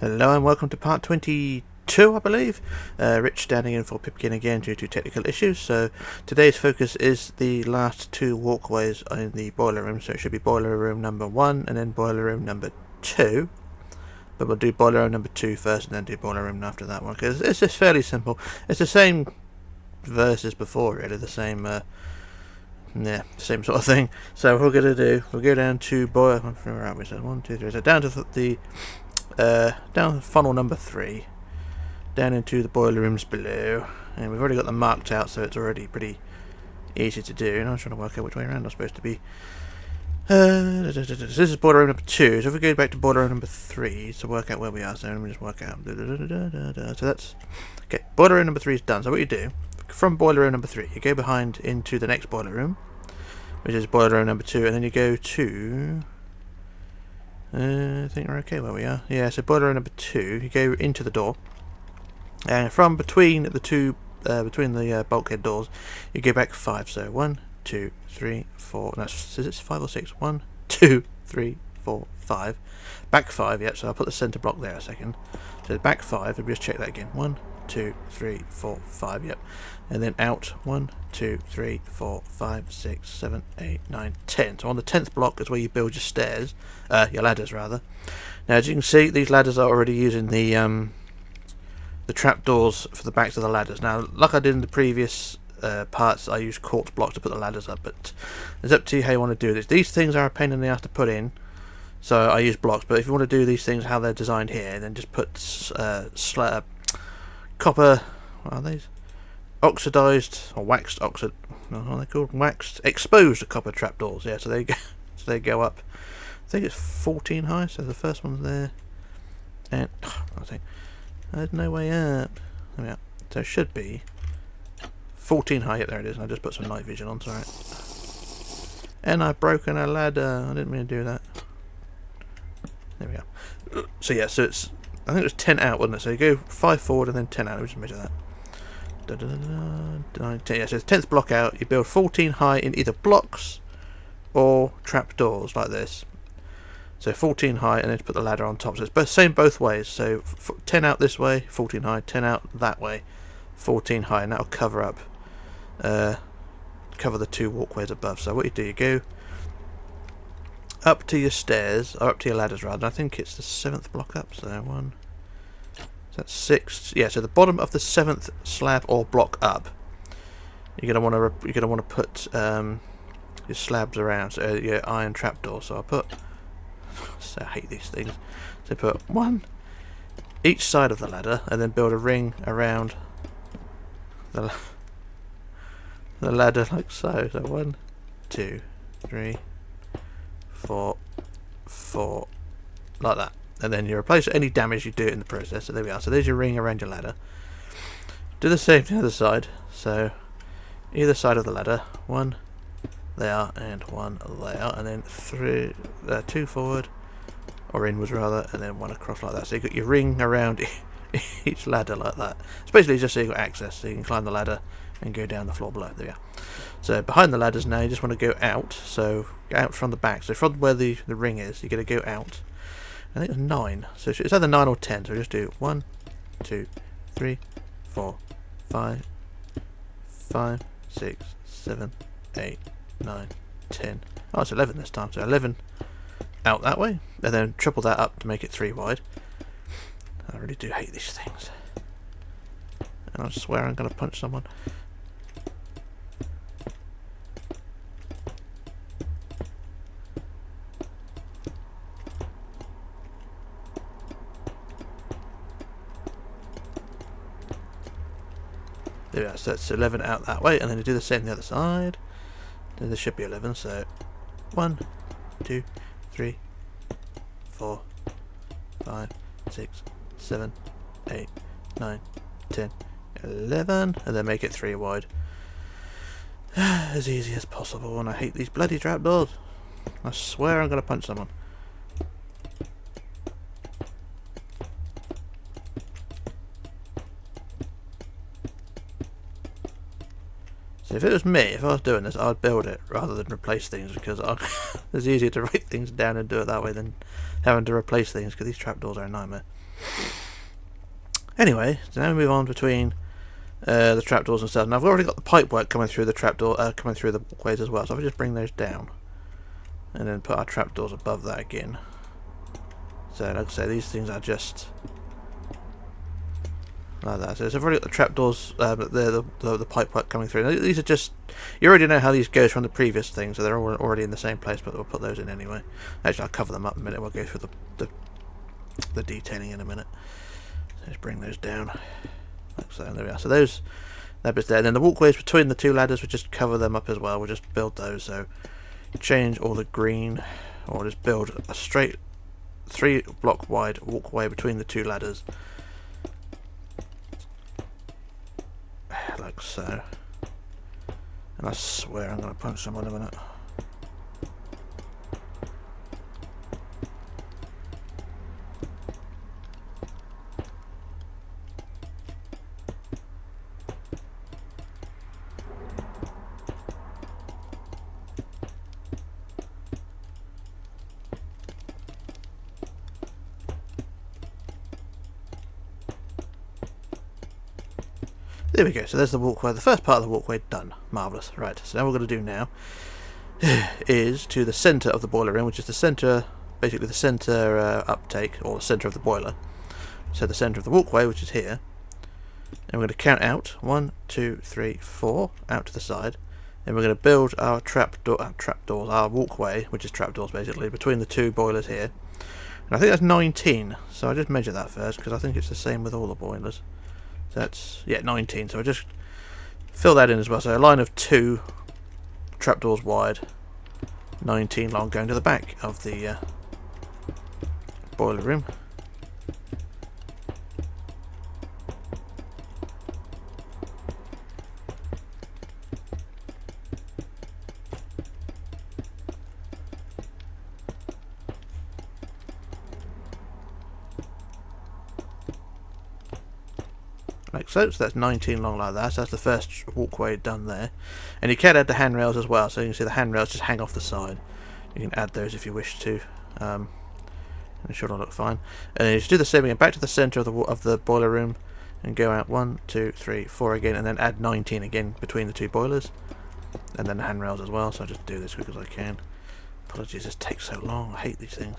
Hello and welcome to part 22, I believe. Rich standing in for Pipkin again due to technical issues. So today's focus is the last two walkways in the boiler room. So it should be boiler room number 1 and then boiler room number 2. But we'll do boiler room number 2 first and then do boiler room after that one. Because it's just fairly simple. It's the same verse as before, really. The same, same sort of thing. So what we're going to do, we'll go down to boiler... Where are we? So 1, 2, 3. So down to the... down funnel number 3, down into the boiler rooms below, and we've already got them marked out, so it's already pretty easy to do. And I'm trying to work out which way around I'm supposed to be. So this is boiler room number 2, so if we go back to boiler room number 3 to work out where we are, so let me just work out. So that's okay. Boiler room number 3 is done. So what you do from boiler room number 3, you go behind into the next boiler room, which is boiler room number 2, and then you go to... I think we're okay where we are. Yeah, so boiler room number 2, you go into the door, and from between the two, between the bulkhead doors, you go back 5. So 1, 2, 3, 4. No, is it 5 or 6? 1, 2, 3, 4, 5. Back 5. Yep. So I'll put the centre block there a second. So back 5. Let me just check that again. 1, 2, 3, 4, 5. Yep. And then out 1, 2, 3, 4, 5, 6, 7, 8, 9, 10. So on the 10th block is where you build your stairs, your ladders rather. Now as you can see, these ladders are already using the trapdoors for the backs of the ladders. Now, like I did in the previous parts, I used quartz blocks to put the ladders up, but it's up to you how you want to do this. These things are a pain in the ass to put in, so I use blocks. But if you want to do these things how they're designed here, then just put copper. What are these? Oxidized or waxed what are they called? Waxed exposed copper trapdoors. Yeah, so they go, so they go up. I think it's 14 high. So the first one's there, and I think there's no way up. There we are. So it should be 14 high. Yep, there it is. And I just put some night vision on. Sorry. And I've broken a ladder. I didn't mean to do that. There we go. So yeah, so it's, I think it was 10 out, wasn't it? So you go 5 forward and then 10 out. Let me just measure that. Yeah, so the 10th block out, you build 14 high in either blocks or trapdoors like this. So 14 high and then put the ladder on top. So it's both, same both ways. So 10 out this way, 14 high, 10 out that way, 14 high, and that'll cover up, cover the two walkways above. So what you do, you go up to your stairs, or up to your ladders rather. I think it's the 7th block up. So 1. That's 6. Yeah, so the bottom of the 7th slab or block up, you're gonna want to put your slabs around. So your iron trapdoor. So I'll put. So I hate these things. So put 1 each side of the ladder, and then build a ring around the ladder like so. So 1, 2, 3, 4, 4, like that. And then you replace any damage you do in the process. So there we are. So there's your ring around your ladder. Do the same to the other side. So either side of the ladder, 1 there and 1 there, and then 2 forward, or inwards rather, and then 1 across like that. So you've got your ring around each ladder like that. It's basically just so you've got access, so you can climb the ladder and go down the floor below. There we are. So behind the ladders now, you just want to go out. So out from the back. So from where the ring is, you're going to go out. I think it's 9, so it's either 9 or 10, so just do 1, 2, 3, 4, 5, 5, 6, 7, 8, 9, 10. Oh, it's 11 this time, so 11 out that way, and then triple that up to make it 3 wide. I really do hate these things, and I swear I'm going to punch someone. Yeah, so that's 11 out that way, and then you do the same on the other side. Then there should be 11, so 1, 2, 3, 4, 5, 6, 7, 8, 9, 10, 11, and then make it 3 wide. As easy as possible, and I hate these bloody trapdoors. I swear I'm going to punch someone. So if it was me, if I was doing this, I'd build it rather than replace things, because it's easier to write things down and do it that way than having to replace things, because these trapdoors are a nightmare. Anyway, so now we move on between the trapdoors and stuff. Now I've already got the pipework coming through the trapdoor, coming through the walkways as well. So if I just bring those down, and then put our trapdoors above that again. So like I say, these things are just like that. So I've already got the trapdoors, the pipework coming through. Now, these are just, you already know how these goes from the previous thing, so they're already in the same place. But we'll put those in anyway. Actually, I'll cover them up in a minute. We'll go through the detailing in a minute. So let's bring those down. Like so, there we are. So that bit's there. And then the walkways between the two ladders, we'll just cover them up as well. We'll just build those. So change all the green, or just build a straight 3-block wide walkway between the two ladders. Like so. And I swear I'm going to punch someone in a minute. There we go, so there's the walkway, the first part of the walkway done. Marvellous. Right, so now what we're going to do now is to the centre of the boiler room, which is the centre, basically the centre uptake, or the centre of the boiler. So the centre of the walkway, which is here. And we're going to count out 1, 2, 3, 4 out to the side. And we're going to build our trapdoors, our walkway, which is trapdoors basically, between the two boilers here. And I think that's 19, so I just measure that first, because I think it's the same with all the boilers. So that's, yeah, 19, so I just fill that in as well. So a line of 2 trapdoors wide, 19 long, going to the back of the boiler room. Like so, so that's 19 long like that. So that's the first walkway done there. And you can add the handrails as well, so you can see the handrails just hang off the side. You can add those if you wish to. And it should all look fine. And you just do the same again, back to the centre of the boiler room, and go out 1, 2, 3, 4 again, and then add 19 again between the two boilers. And then the handrails as well, so I'll just do this as quick as I can. Apologies, this takes so long, I hate these things.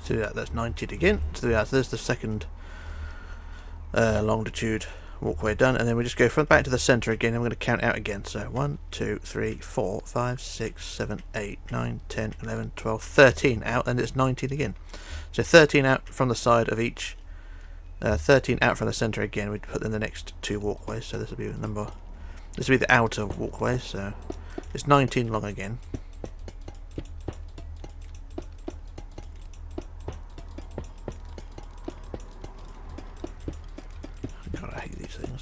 So that's 90 again. So there's the second longitude walkway done, and then we just go from back to the centre again, and we're going to count out again. So 1, 2, 3, 4, 5, 6, 7, 8, 9, 10, 11, 12, 13 out, and it's 19 again. So 13 out from the side of each, 13 out from the centre again. We put in the next 2 walkways. So this will be number. This will be the outer walkway. So it's 19 long again.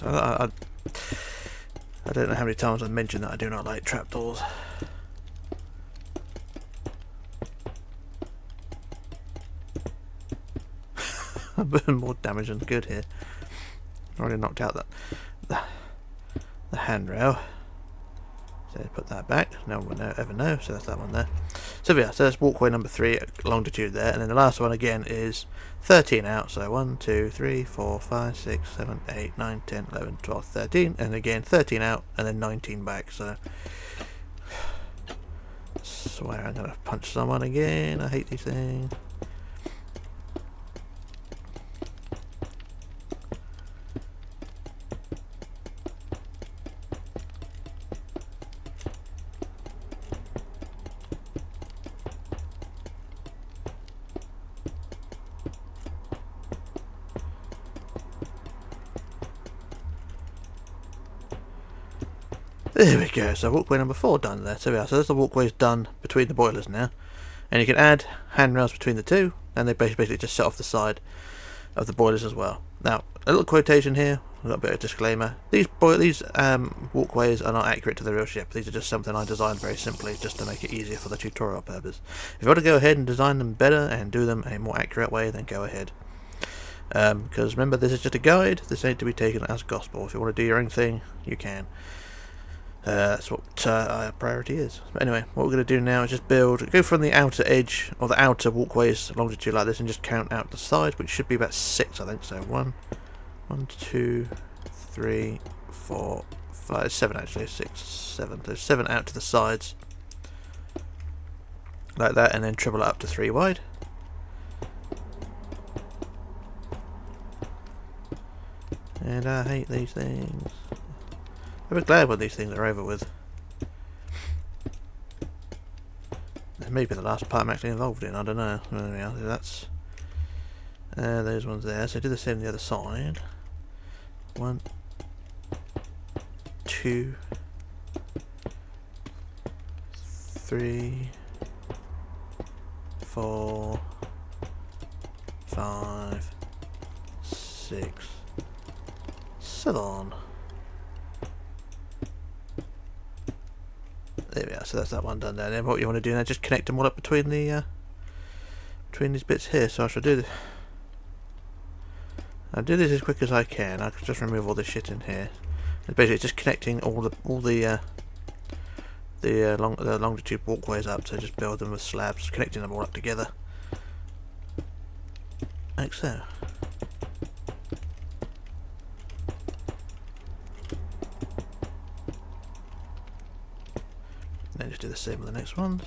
I don't know how many times I've mentioned that I do not like trapdoors. I'm doing more damage than good here. I already knocked out the handrail. So put that back. No one will ever know. So that's that one there. So yeah, so that's walkway number 3, longitude there, and then the last one again is 13 out. So 1, 2, 3, 4, 5, 6, 7, 8, 9, 10, 11, 12, 13, and again 13 out, and then 19 back. So I swear I'm gonna punch someone again. I hate these things. There we go, so walkway number 4 done there. So yeah, so there's the walkways done between the boilers now. And you can add handrails between the two, and they basically just set off the side of the boilers as well. Now, a little quotation here, we've got a bit of disclaimer. These walkways are not accurate to the real ship. These are just something I designed very simply just to make it easier for the tutorial purpose. If you want to go ahead and design them better and do them a more accurate way, then go ahead. Because remember, this is just a guide. This ain't to be taken as gospel. If you want to do your own thing, you can. That's what our priority is. But anyway, what we're going to do now is just go from the outer edge, or the outer walkways longitude like this, and just count out the sides, which should be about 6, I think. So 1, 2, 3, 4, 5, 7 actually, 6, 7. There's 7 out to the sides, like that, and then treble it up to 3 wide. And I hate these things. I'm glad when these things are over with. This may be the last part I'm actually involved in, I don't know. There we are, that's those ones there. So do the same on the other side. 1, 2, 3, 4, 5, 6, 7. There we are, so that's that one done there. Then what you want to do now, just connect them all up between the between these bits here. So I shall do this. I'll do this as quick as I can. I can just remove all this shit in here. It's basically just connecting all the longitude walkways up. So just build them with slabs, connecting them all up together, like so. Then just do the same with the next ones.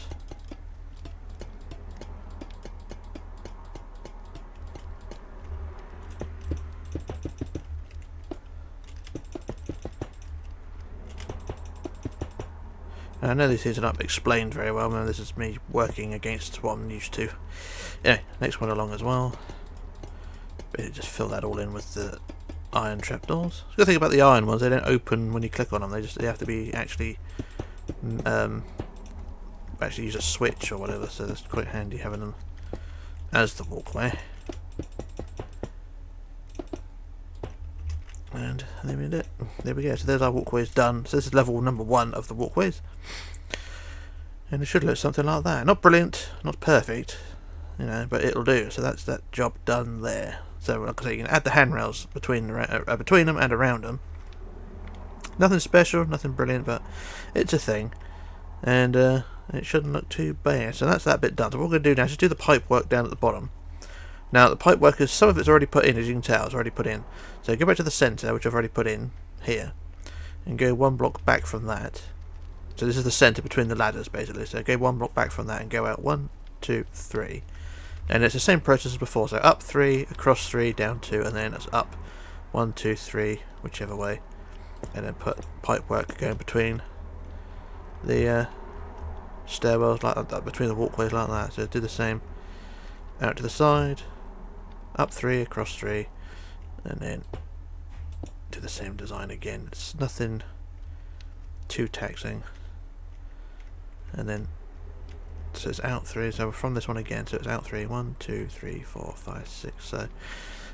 And I know these things are not explained very well, man. This is me working against what I'm used to. Anyway, next one along as well. Basically just fill that all in with the iron trapdoors. The good thing about the iron ones, they don't open when you click on them. They have to be actually use a switch or whatever, so that's quite handy having them as the walkway. And there we go. So there's our walkways done. So this is level number 1 of the walkways, and it should look something like that. Not brilliant, not perfect, you know, but it'll do. So that's that job done there. So like I say, you can add the handrails between them and around them. Nothing special, nothing brilliant, but it's a thing, and it shouldn't look too bad. So that's that bit done. So what we're going to do now is just do the pipe work down at the bottom. Now the pipe work is, some of it's already put in, as you can tell, it's already put in. So go back to the centre, which I've already put in here, and go 1 block back from that. So this is the centre between the ladders, basically. So go 1 block back from that and go out 1, 2, 3, and it's the same process as before. So up 3, across 3, down 2, and then it's up 1, 2, 3, whichever way, and then put pipe work going between the stairwells, like that, between the walkways like that. So do the same out to the side, up 3, across 3, and then do the same design again. It's nothing too taxing. And then so it's out 3, so from this one again, so it's out 3, 1, 2, 3, 4, 5, 6, so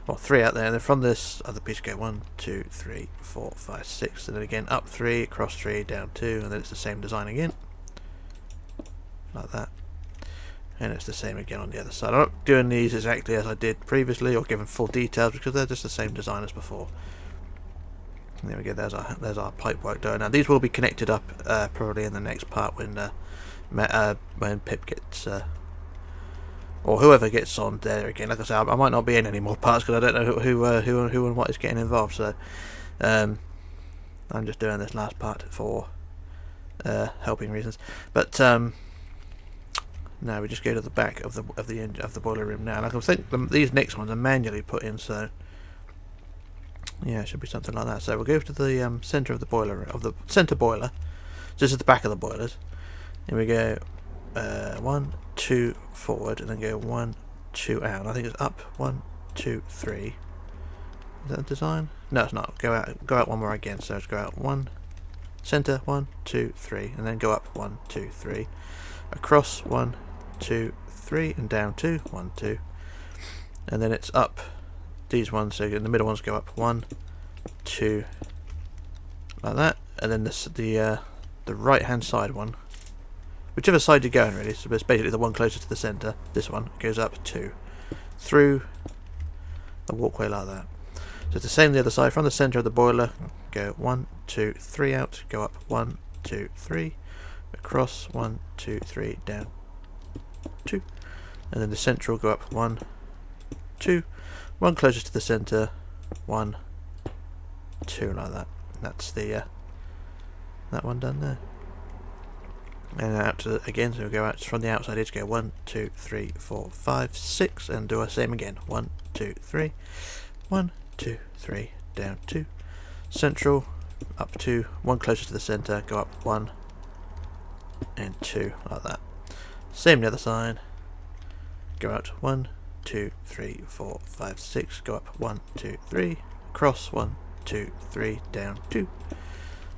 well, 3 out there, and then from this other piece go 1, 2, 3, 4, 5, 6, and then again up 3, across 3, down 2, and then it's the same design again, like that. And it's the same again on the other side. I'm not doing these exactly as I did previously or giving full details because they're just the same design as before. And there we go, there's our pipe work done. Now these will be connected up probably in the next part when Pip gets or whoever gets on there again. Like I say, I might not be in any more parts because I don't know who and what is getting involved, so I'm just doing this last part for helping reasons. But now we just go to the back of the boiler room now. Like I think these next ones are manually put in, so yeah, it should be something like that. So we'll go to the centre of the boiler, of the centre boiler. So this is the back of the boilers. Here we go, 1, 2 forward, and then go 1, 2 out. I think it's up 1, 2, 3. Is that the design? No, it's not. Go out one more again. So let's go out 1, centre 1, 2, 3, and then go up 1, 2, 3, across 1, 2, 3, and down 2, 1, 2, and then it's up these ones. So in the middle ones go up 1, 2, like that, and then the right hand side one, whichever side you're going really, so it's basically the one closer to the centre, this one goes up 2 through the walkway like that. So it's the same the other side, from the centre of the boiler go 1, 2, 3 out, go up 1, 2, 3, across 1, 2, 3, down 2, and then the central go up 1, 2, one closest to the centre, 1, 2, like that. That's the that one done there. And out to again, so we'll go out from the outside edge, go 1, 2, 3, 4, 5, 6, and do our same again. 1, 2, 3, 1, 2, 3, down 2, central up 2, one closer to the centre, go up 1 and 2, like that. Same the other side, go out 1, 2, 3, 4, 5, 6, go up 1, 2, 3, across 1, 2, 3, down 2,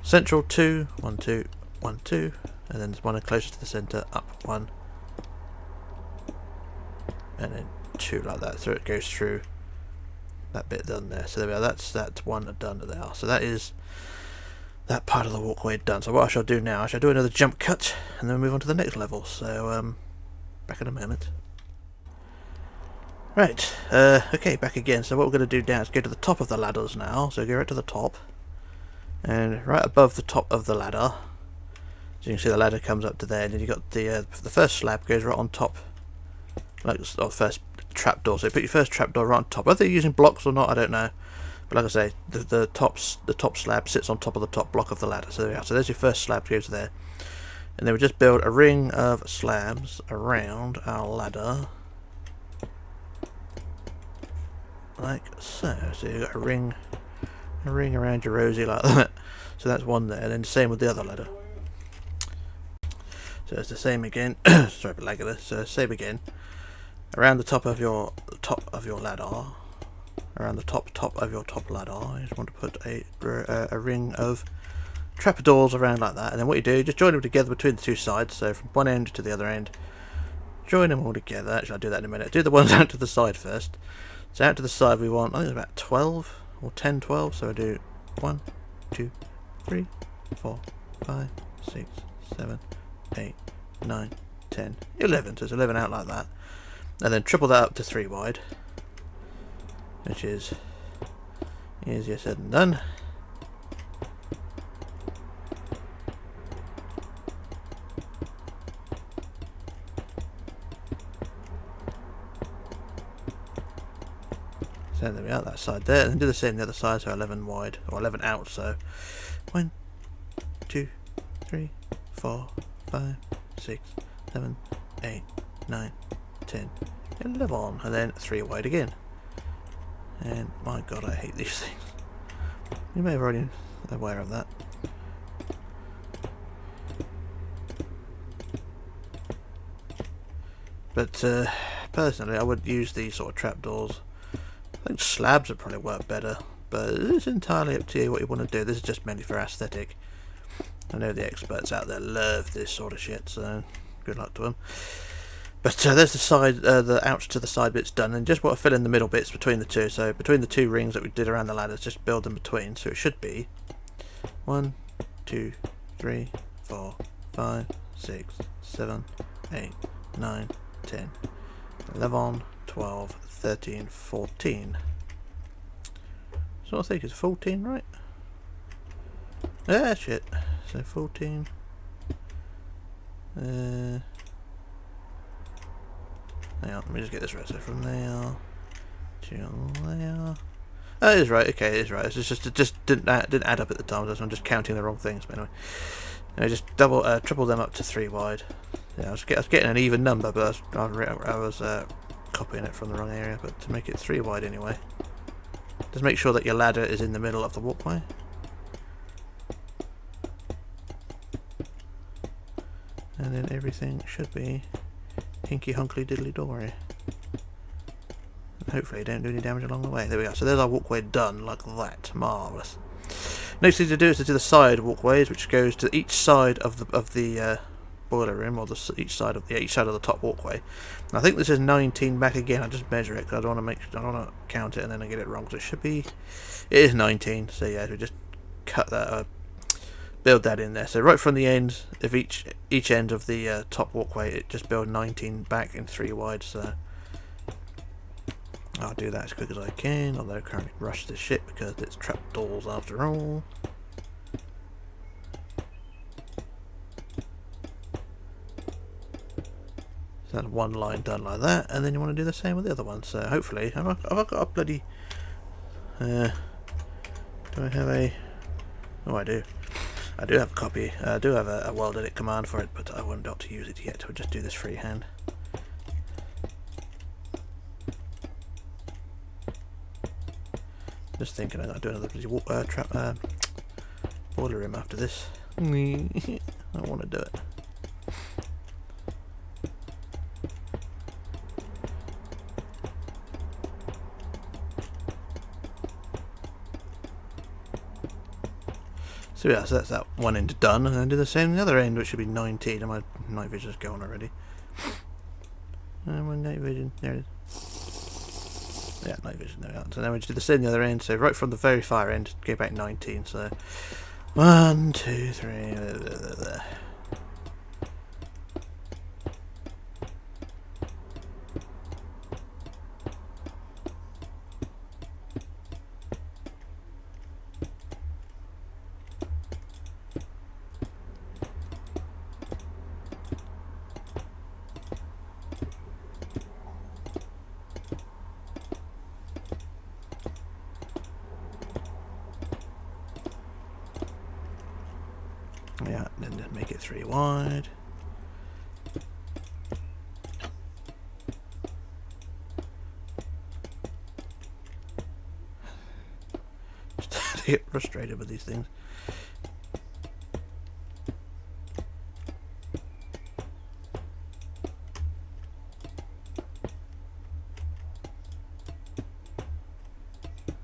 central 2, 1, 2, 1, 2, and then there's one closer to the centre, up 1 and then 2, like that. So it goes through that bit done there. So there we are, that's that one done there. So that is that part of the walkway done. So what I shall do now, I shall do another jump cut and then move on to the next level. So back in a moment. Right, okay, back again. So what we're going to do now is go to the top of the ladders now. So go right to the top, and right above the top of the ladder, so you can see the ladder comes up to there, and then you got the first slab goes right on top, like first trapdoor. So you put your first trapdoor right on top. Whether they're using blocks or not, I don't know. But like I say, the top slab sits on top of the top block of the ladder. So there we are. So there's your first slab, goes there, and then we just build a ring of slabs around our ladder, like so. So you've got a ring around your rosy like that. So that's one there, and then the same with the other ladder. So it's the same again. Sorry about lag of this. So same again. Around the top of your ladder, around the top of your top ladder, you just want to put a ring of trapdoors around like that. And then what you do, just join them together between the two sides. So from one end to the other end, join them all together. Actually, I'll do that in a minute. Do the ones out to the side first. So out to the side we want, I think it's about 12 or 10, 12. So I do 1, 2, 3, 4, 5, 6, 7, 8, 9, 10, 11. So it's 11 out like that. And then triple that up to 3 wide, which is easier said than done. So there we are, that side there, and then do the same on the other side, so 11 wide, or 11 out, so 1, 2, 3, 4, 5, 6, 7, 8, 9, 10, 11, and then 3 wide again. And my god, I hate these things. You may have already been aware of that. But personally, I would use these sort of trapdoors. I think slabs would probably work better, but it's entirely up to you what you want to do. This is just mainly for aesthetic. I know the experts out there love this sort of shit, so good luck to them. But there's the side, the ouch to the side bits done, and just want to fill in the middle bits between the two. So between the 2 rings that we did around the ladders, just build them between. So it should be 1, 2, 3, 4, 5, 6, 7, 8, 9, 10, 11, 12, 13, 14. So I think it's 14, right? Ah, shit. So 14. Hang on, let me just get this right. So from there to there. Oh, it is right. Okay, it is right. It's just it just didn't add up at the time. So I'm just counting the wrong things. But anyway, just triple them up to 3 wide. Yeah, I was getting an even number, but I was copying it from the wrong area. But to make it 3 wide anyway, just make sure that your ladder is in the middle of the walkway. And then everything should be hinky hunkly diddly dory. Hopefully don't do any damage along the way. There we go. So there's our walkway done, like that. Marvellous. Next thing to do is to do the side walkways, which goes to each side of the boiler room, or each side of the top walkway. And I think this is 19 back again. I just measure it because I don't want to count it and then I get it wrong. So it should be, it is 19. So yeah, we just cut that, build that in there. So right from the end of each end of the top walkway, it just build 19 back and 3 wide. So I'll do that as quick as I can, although I currently rush this shit because it's trapdoors after all. So that's one line done like that, and then you want to do the same with the other one. So hopefully, have I got a bloody... do I have a... Oh, I do. I do have a copy. I do have a world edit command for it, but I won't be able to use it yet. I'll just do this freehand. Just thinking I'm going to do another bloody boiler room after this. I don't want to do it. So yeah, so that's that one end done, and then do the same on the other end, which should be 19. And my night vision's going already. And my night vision, there it is. Yeah, night vision, there we are. So now we just do the same on the other end. So right from the very far end, go back 19. So 1, 2, 3. Yeah, then just make it 3 wide. Just get frustrated with these things.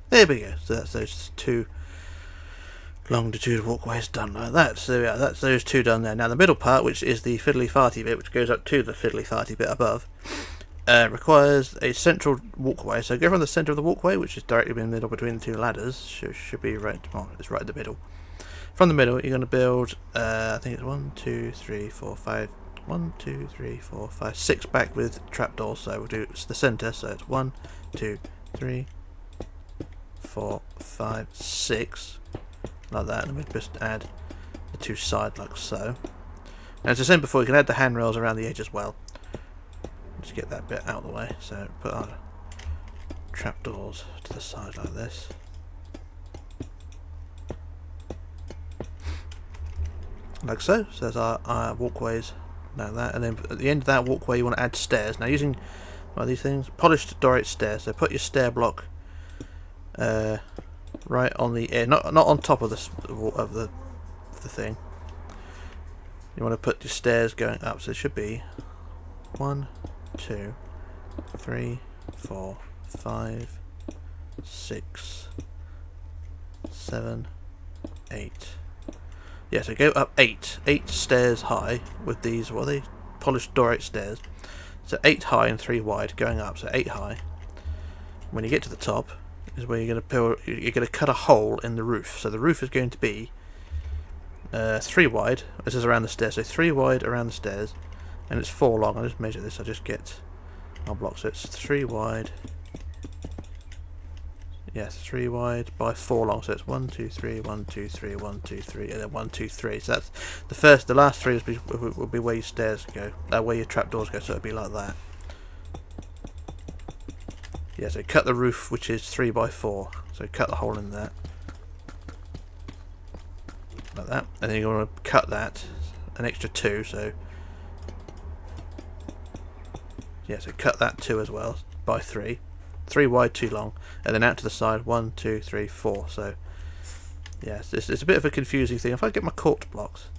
There we go. So that's those 2 longitude walkways done like that. So yeah, that's those 2 done there. Now the middle part, which is the fiddly farty bit, which goes up to the fiddly farty bit above, requires a central walkway. So go from the centre of the walkway, which is directly in the middle between the 2 ladders. Should be right. Oh, it's right in the middle. From the middle, you're going to build. I think it's 1, 2, 3, 4, 5. 1, 2, 3, 4, 5, 6 back with trapdoors. So we'll do the centre. So it's 1, 2, 3, 4, 5, 6. Like that, and we just add the 2 sides like so. And as I said before, you can add the handrails around the edge as well. Just get that bit out of the way. So put our trapdoors to the side like this. Like so. So there's our walkways like that. And then at the end of that walkway you want to add stairs. Now using these things, polished Dorite stairs. So put your stair block right on the air, not on top of the thing. You want to put your stairs going up, so it should be 1, 2, 3, 4, 5, 6, 7, 8. Yeah, so go up 8 stairs high with these. What are they? Polished Dorite stairs. So 8 high and 3 wide going up. So 8 high. When you get to the top, is where you're going to cut a hole in the roof. So the roof is going to be 3 wide. This is around the stairs, so 3 wide around the stairs, and it's 4 long. I'll just measure this. I'll just get our block. So it's 3 wide. Yes, 3 wide by 4 long. So it's 1, 2, 3, 1, 2, 3, 1, 2, 3, and then 1, 2, 3. So that's the last 3 will be where your stairs go. Where your trapdoors go. So it'll be like that. Yeah, so cut the roof, which is 3 by 4. So cut the hole in that, like that, and then you're going to cut that an extra 2. So yeah, so cut that 2 as well by 3 wide, 2 long, and then out to the side 1, 2, 3, 4. So yes, it's a bit of a confusing thing. If I get my quartz blocks,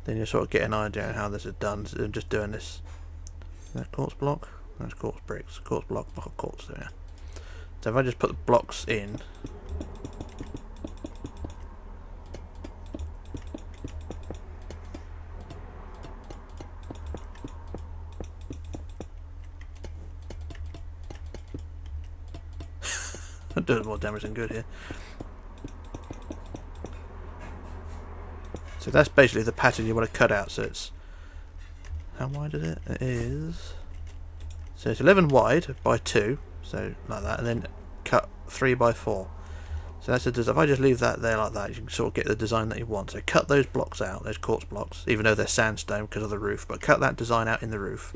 then you sort of get an idea on how this is done. So I'm just doing this. That quartz block. That's quartz bricks, quartz block, block of quartz there. So if I just put the blocks in, I'm doing more damage than good here. So that's basically the pattern you want to cut out. So it's, how wide is it? It is, so it's 11 wide by 2, so like that, and then cut 3 by 4. So that's the design. If I just leave that there like that, you can sort of get the design that you want. So cut those blocks out, those quartz blocks, even though they're sandstone because of the roof, but cut that design out in the roof.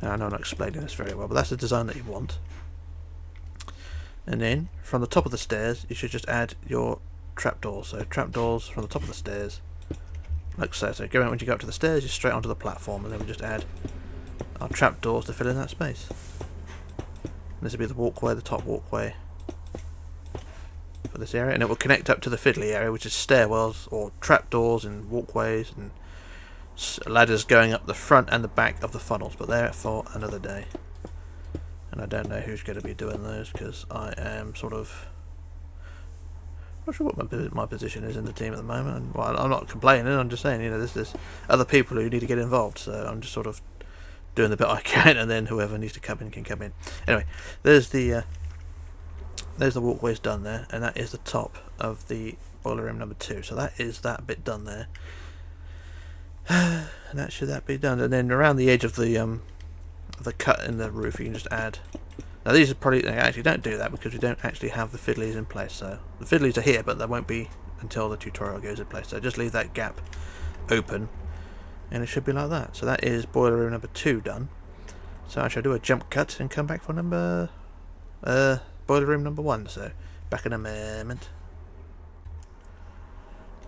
I know I'm not explaining this very well, but that's the design that you want. And then from the top of the stairs you should just add your trapdoors. So trapdoors from the top of the stairs, like so. So go out, when you go up to the stairs, you're straight onto the platform, and then we just add our trapdoors to fill in that space. And this will be the walkway, the top walkway for this area, and it will connect up to the fiddly area, which is stairwells or trapdoors and walkways and ladders going up the front and the back of the funnels, but they're for another day. And I don't know who's going to be doing those, because I am sort of not sure what my position is in the team at the moment. And, well, I'm not complaining, I'm just saying, you know, there's other people who need to get involved, so I'm just sort of doing the bit I can, and then whoever needs to come in can come in. Anyway, there's the walkways done there, and that is the top of the boiler room number 2. So that is that bit done there. And that should be done, and then around the edge of the cut in the roof you can just add. Now these are probably, actually don't do that because we don't actually have the fiddlies in place, so the fiddlies are here but they won't be until the tutorial goes in place, so just leave that gap open and it should be like that. So that is boiler room number 2 done. So I shall do a jump cut and come back for boiler room number 1, so back in a moment.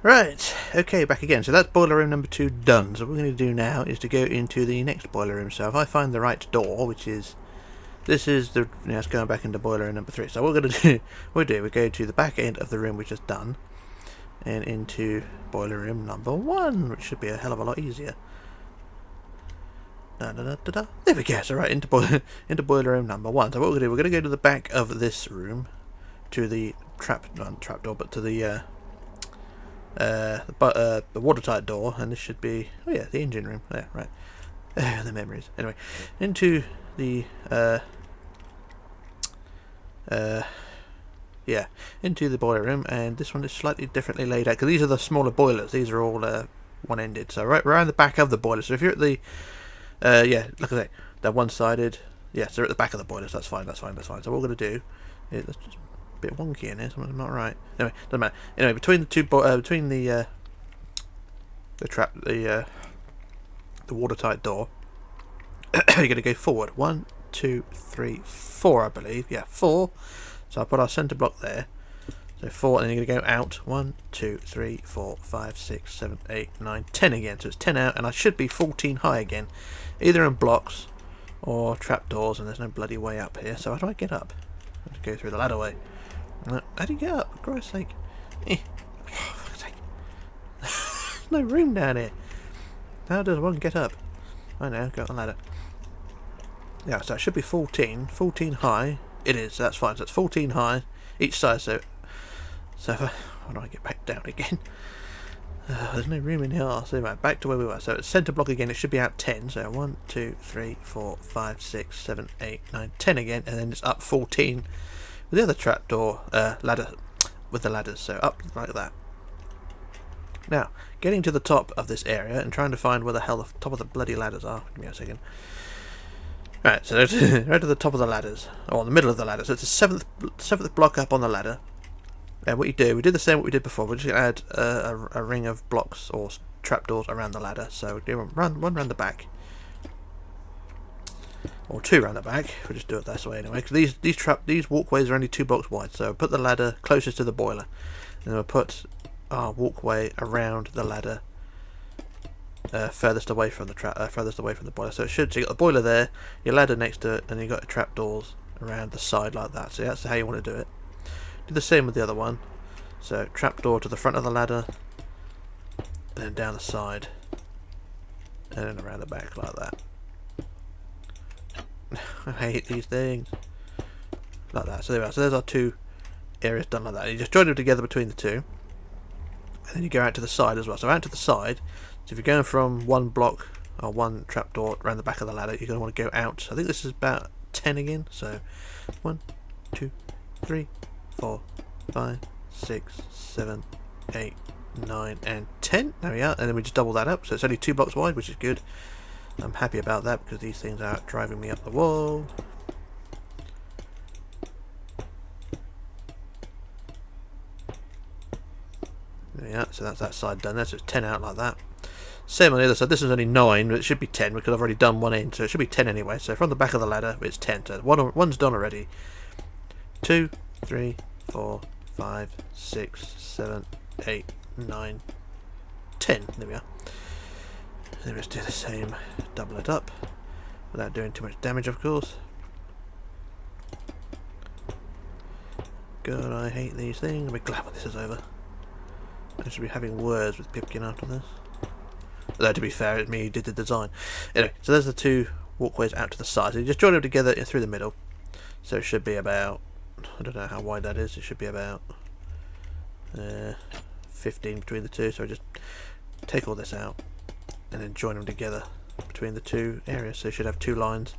Right, okay, back again. So that's boiler room number 2 done. So what we're going to do now is to go into the next boiler room. So if I find the right door, which is, this is the, it's going back into boiler room number 3. So what we're going to do, we go to the back end of the room we just done, and into boiler room number 1, which should be a hell of a lot easier. There we go. So right, into boiler room number 1. So what we're going to do, we're going to go to the back of this room, to the not trapdoor, but to the watertight door, and this should be, oh yeah, the engine room. Yeah, right. The memories. Anyway, into the into the boiler room, and this one is slightly differently laid out because these are the smaller boilers. These are all one-ended. So right around the back of the boiler. So if you're at the like I say, they're one-sided. Yes, they're at the back of the boilers. That's fine. That's fine. That's fine. So what we're going to do is, let's just a bit wonky in here, something's not right. Anyway, doesn't matter. Anyway, between the two, between the watertight door, you're going to go forward. 1, 2, 3, 4, I believe. Yeah, 4. So I'll put our centre block there. So 4, and then you're going to go out. 1, 2, 3, 4, 5, 6, 7, 8, 9, 10 again. So it's 10 out, and I should be 14 high again, either in blocks or trapdoors. And there's no bloody way up here. So how do I get up? I have to go through the ladder way. How do you get up? For Christ's sake. Oh, fuck's sake. There's no room down here. How does one get up? I know, go up the ladder. Yeah, so it should be 14. 14 high. It is, so that's fine. So it's 14 high each side. So if how do I get back down again? There's no room in here. So right, back to where we were. So it's centre block again. It should be out 10. So 1, 2, 3, 4, 5, 6, 7, 8, 9, 10 again. And then it's up 14 with the other trapdoor ladder, with the ladders. So up like that. Now, getting to the top of this area and trying to find where the hell the top of the bloody ladders are. Give me a second. Right, so right to the top of the ladders, or the middle of the ladder. So it's the seventh block up on the ladder. And what you do, we did the same what we did before. We're just going to add a ring of blocks or trapdoors around the ladder. So we do one round the back, or 2 round the back. We'll just do it this way anyway. Because these walkways are only 2 blocks wide. So put the ladder closest to the boiler, and then we'll put our walkway around the ladder, furthest away from the boiler. So you got the boiler there, your ladder next to it, and you got the trapdoors around the side like that. So that's how you want to do it. Do the same with the other one. So trapdoor to the front of the ladder, and then down the side, and then around the back like that. I hate these things. Like that. So there we are. So there's our 2 areas done like that. You just join them together between the 2, and then you go out to the side as well. So out to the side. So if you're going from one block or one trapdoor around the back of the ladder, you're going to want to go out. I think this is about 10 again. So 1, 2, 3, 4, 5, 6, 7, 8, 9, and 10. There we are. And then we just double that up. So it's only 2 blocks wide, which is good. I'm happy about that because these things are driving me up the wall. Yeah, so that's that side done there, so it's 10 out like that. Same on the other side. This is only 9, but it should be 10 because I've already done one end, so it should be 10 anyway. So from the back of the ladder, it's 10. So one's done already. 2, 3, 4, 5, 6, 7, 8, 9, 10. There we are. Then let's do the same, double it up, without doing too much damage, of course. God, I hate these things. I'll be glad when this is over. I should be having words with Pipkin after this. Although, to be fair, it's me who did the design. Anyway, so there's the 2 walkways out to the side. So you just join them together through the middle. So it should be about, I don't know how wide that is. It should be about 15 between the 2. So just take all this out and then join them together between the 2 areas. So you should have 2 lines.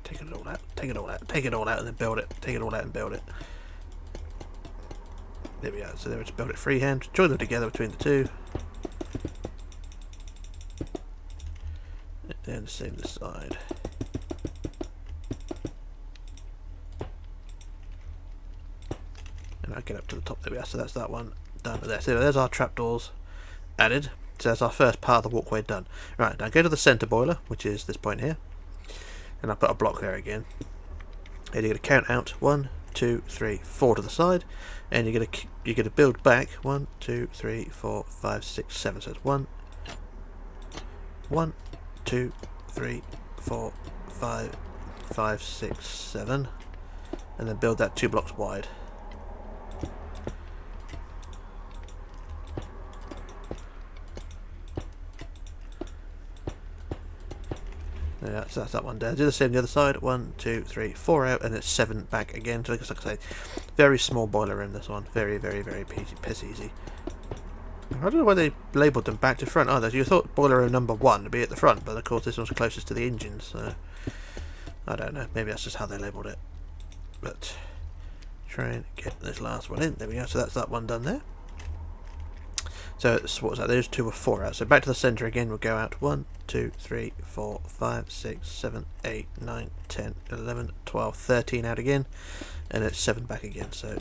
Take it all out. Take it all out. Take it all out and then build it. Take it all out and build it. There we are, so there we just build it freehand, join them together between the 2. And the same this side. And I'll get up to the top, there we are, so that's that one done there. So there's our trapdoors added, so that's our first part of the walkway done. Right, now go to the centre boiler, which is this point here. And I'll put a block there again. And you're going to count out 1, 2, 3, 4 to the side, and you're gonna build back 1, 2, 3, 4, 5, 6, 7. So it's 1, 2, 3, 4, 5, 6, 7, and then build that 2 blocks wide. Yeah, so that's that one down. Do the same on the other side. 1, 2, 3, 4 out, and it's 7 back again. So like I say, very small boiler room. This one, very piss easy. I don't know why they labelled them back to front either. You thought boiler room number 1 would be at the front, but of course this one's closest to the engines. So I don't know. Maybe that's just how they labelled it. But try and get this last one in. There we go. So that's that one done there. So what was that? Those 2 were 4 out. So back to the centre again. We'll go out 1, 2, 3, 4, 5, 6, 7, 8, 9, 10, 11, 12, 13 out again, and it's 7 back again. So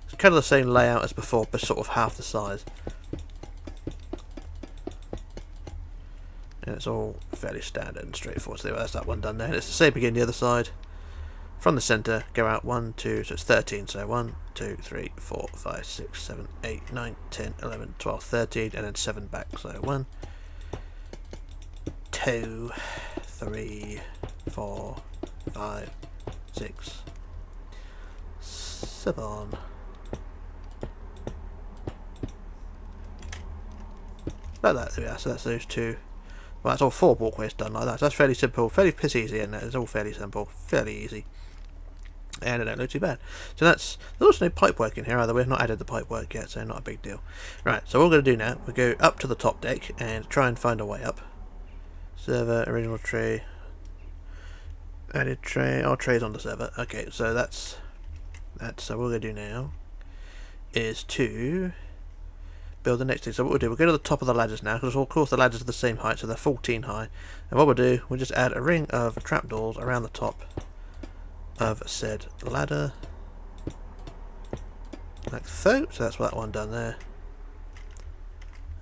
it's kind of the same layout as before, but sort of half the size. And it's all fairly standard and straightforward. So that's that one done there. And it's the same again the other side. From the centre, go out 1, 2, so it's 13. So 1, 2, 3, 4, 5, 6, 7, 8, 9, 10, 11, 12, 13, and then 7 back. So 1, 2, 3, 4, 5, 6, 7. Like that, there we are. So that's those 2. Well, that's all 4 walkways done like that. So that's fairly simple, fairly piss easy, and it's all fairly simple, fairly easy. And it don't look too bad. So there's also no pipe work in here either. We've not added the pipe work yet, so not a big deal. Right, so what we're going to do now, we go up to the top deck and try and find a way up. Server, original tray, added tray, tray's on the server. Okay, so that's so what we're going to do now is to build the next thing. So what we'll do, we'll go to the top of the ladders now, because of course the ladders are the same height, so they're 14 high. And what we'll do, we'll just add a ring of trapdoors around the top of said ladder, like so. So that's that one done there.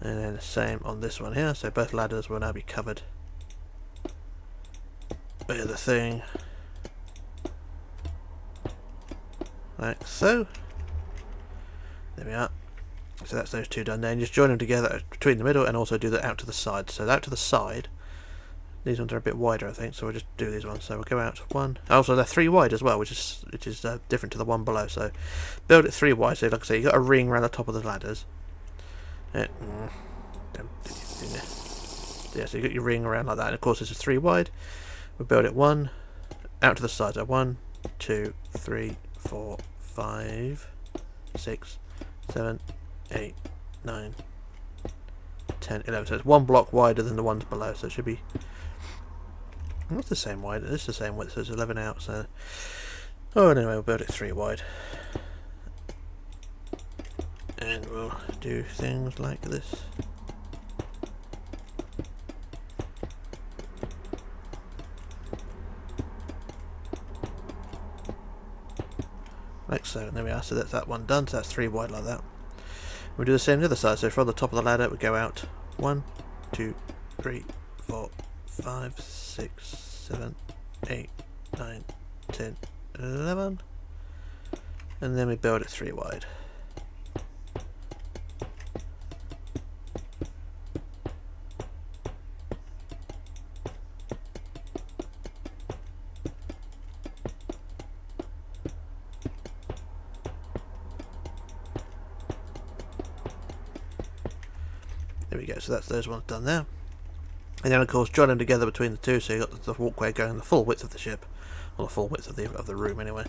And then the same on this one here, so both ladders will now be covered with the thing, like so. There we are. So that's those 2 done there, and just join them together between the middle and also do that out to the side. So out to the side, these ones are a bit wider I think, so we'll just do these ones. So we'll go out 1, also they're 3 wide as well, which is different to the one below. So build it 3 wide, so like I say, you got a ring around the top of the ladders. Yeah, so you got your ring around like that, and of course this is 3 wide. We'll build it 1 out to the side, so 1, 2, 3, 4, 5, 6, 7, 8, 9, 10, 11. So it's one block wider than the ones below. So it should be. Not the same wide. It's the same width. So it's 11 out. So oh, anyway, we'll build it 3 wide, and we'll do things like this. Like so, and there we are. So that's that one done. So that's 3 wide like that. We'll do the same on the other side. So from the top of the ladder, we go out 1, 2, 3, 4, 5, 6, 7, 8, 9, 10, 11, and then we build it 3 wide. There we go, so that's those ones done there. And then of course join them together between the two, so you've got the walkway going the full width of the ship, or the full width of the room anyway.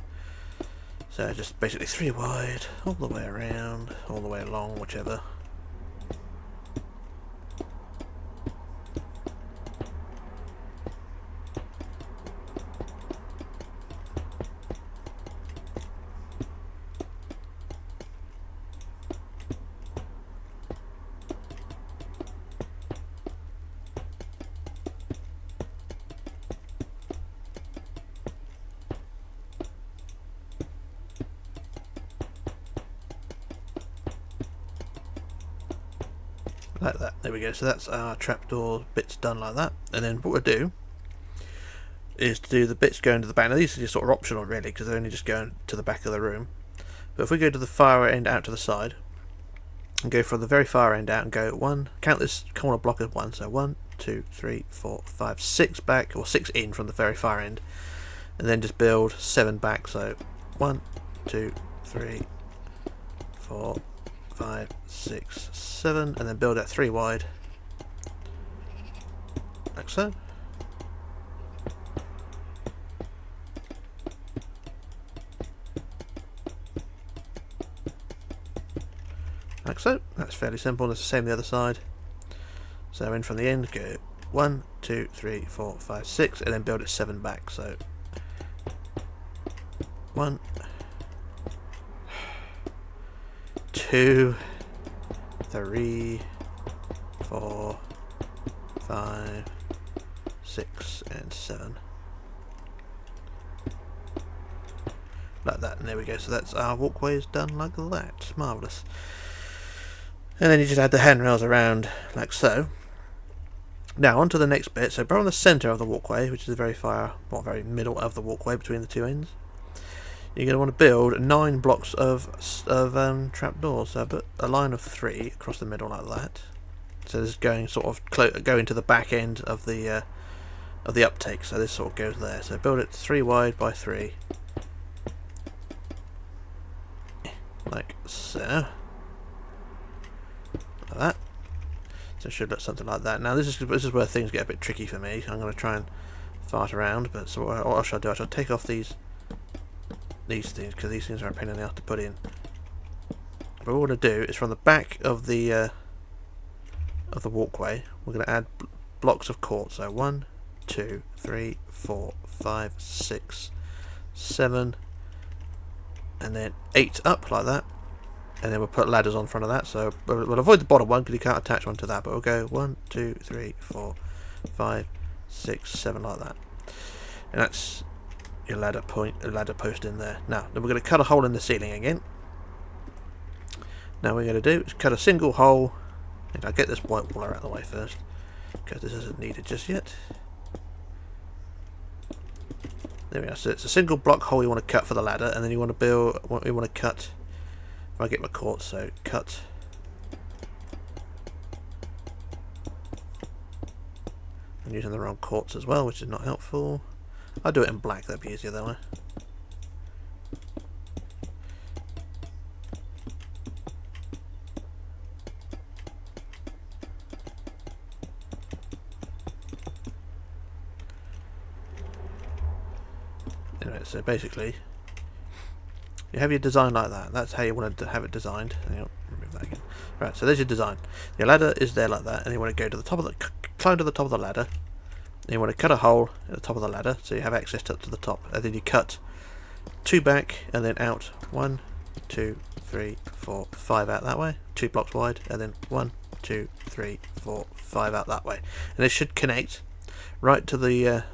So just basically 3 wide, all the way around, all the way along, whichever. Like that. There we go. So that's our trapdoor bits done like that. And then what we'll do is to do the bits going to the back. Now these are just sort of optional really, because they're only just going to the back of the room. But if we go to the far end out to the side, and go from the very far end out and go 1, count this corner block as 1, so 1, 2, 3, 4, 5, 6 back, or 6 in from the very far end, and then just build 7 back, so 1, 2, 3, 4, 5, 6, 7, and then build that 3 wide, like so. Like so. That's fairly simple. It's the same the other side. So in from the end, go 1, 2, 3, 4, 5, 6, and then build it 7 back. So 1, 2, 3, 4, 5, 6, and 7. Like that, and there we go. So that's our walkways done like that. Marvellous. And then you just add the handrails around like so. Now onto the next bit. So from the centre of the walkway, which is the very far, well, very middle of the walkway between the two ends, you're going to want to build 9 blocks of trapdoors. So put a line of 3 across the middle like that. So this is going sort of going to the back end of the uptake. So this sort of goes there. So build it 3 wide by 3, like so. Like that. So it should look something like that. Now this is where things get a bit tricky for me. I'm going to try and fart around, but so what shall I do? I shall take off these things, because these things are a pain in the ass to put in. But what we're going to do is from the back of the walkway, we're going to add blocks of quartz. So 1, 2, 3, 4, 5, 6, 7, and then 8 up like that. And then we'll put ladders on front of that, so we'll avoid the bottom one because you can't attach one to that, but we'll go 1, 2, 3, 4, 5, 6, 7 like that. And that's your ladder post in there. Now we're going to cut a hole in the ceiling again. Now what we're going to do is cut a single hole, and I'll get this white wall out of the way first, because this isn't needed just yet. There we are. So it's a single block hole you want to cut for the ladder, and then you want to build what we want to cut. If I get my quartz, so cut. I'm using the wrong quartz as well, which is not helpful. I'll do it in black, that'd be easier that way. Anyway, so basically, you have your design like that. That's how you wanted to have it designed. Hang on, remove that again. Right, so there's your design. Your ladder is there like that, and you want to go to the top of the climb to the top of the ladder. And you want to cut a hole at the top of the ladder so you have access up to the top, and then you cut 2 back and then out. 1, 2, 3, 4, 5 out that way. 2 blocks wide, and then 1, 2, 3, 4, 5 out that way. And it should connect right to the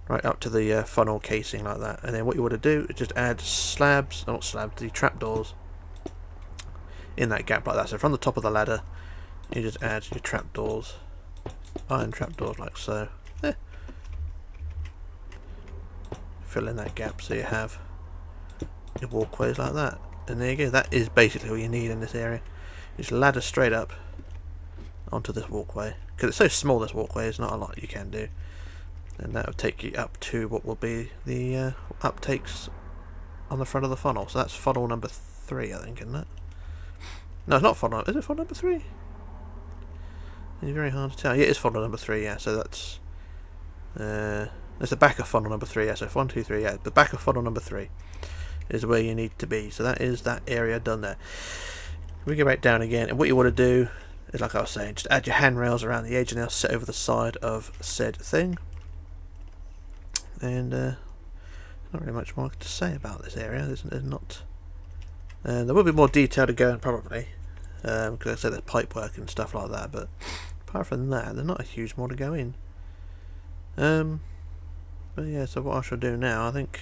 right up to the funnel casing like that. And then what you want to do is just add the trapdoors in that gap like that. So from the top of the ladder, you just add your trapdoors, iron trapdoors like so. Fill in that gap so you have your walkways like that. And there you go. That is basically all you need in this area. You just ladder straight up onto this walkway. Because it's so small, this walkway, there's not a lot you can do. And that will take you up to what will be the uptakes on the front of the funnel. So that's funnel number 3, I think, isn't it? No, it's not funnel. Is it funnel number 3? It's very hard to tell. Yeah, it is funnel number 3. Yeah, so that's the back of funnel number 3. Yeah, so 1, 2, 3. Yeah, the back of funnel number 3 is where you need to be. So that is that area done there. We go back down again, and what you want to do is, like I was saying, just add your handrails around the edge, and they'll sit over the side of said thing. And not really much more to say about this area. There's not. There will be more detail to go in probably, because I said there's pipe work and stuff like that. But apart from that, there's not a huge more to go in. But yeah, so what I shall do now, I think,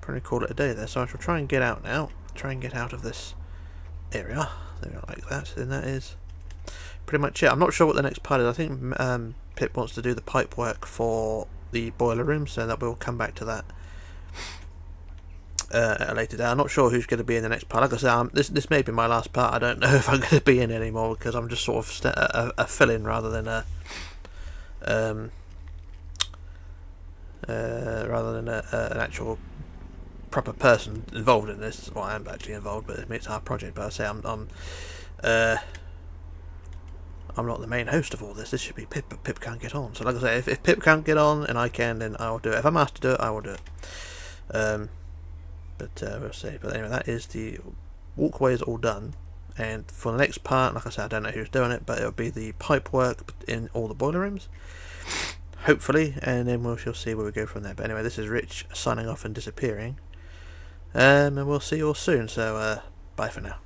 probably call it a day there. So I shall try and get out now. Try and get out of this area. There we go, like that. And that is pretty much it. I'm not sure what the next part is. I think Pip wants to do the pipe work for the boiler room, so that we'll come back to that at a later day. I'm not sure who's going to be in the next part. Like I said, this may be my last part. I don't know if I'm going to be in anymore, because I'm just sort of a fill-in rather than an actual proper person involved in this. Well, I am actually involved, but it's our project. But I say I'm not the main host of all this. This should be Pip, but Pip can't get on. So like I say, if Pip can't get on and I can, then I'll do it. If I'm asked to do it, I will do it. But we'll see. But anyway, that is the walkways all done. And for the next part, like I said, I don't know who's doing it, but it'll be the pipe work in all the boiler rooms, hopefully, and then we shall see where we go from there. But anyway, this is Rich signing off and disappearing. And we'll see you all soon. So bye for now.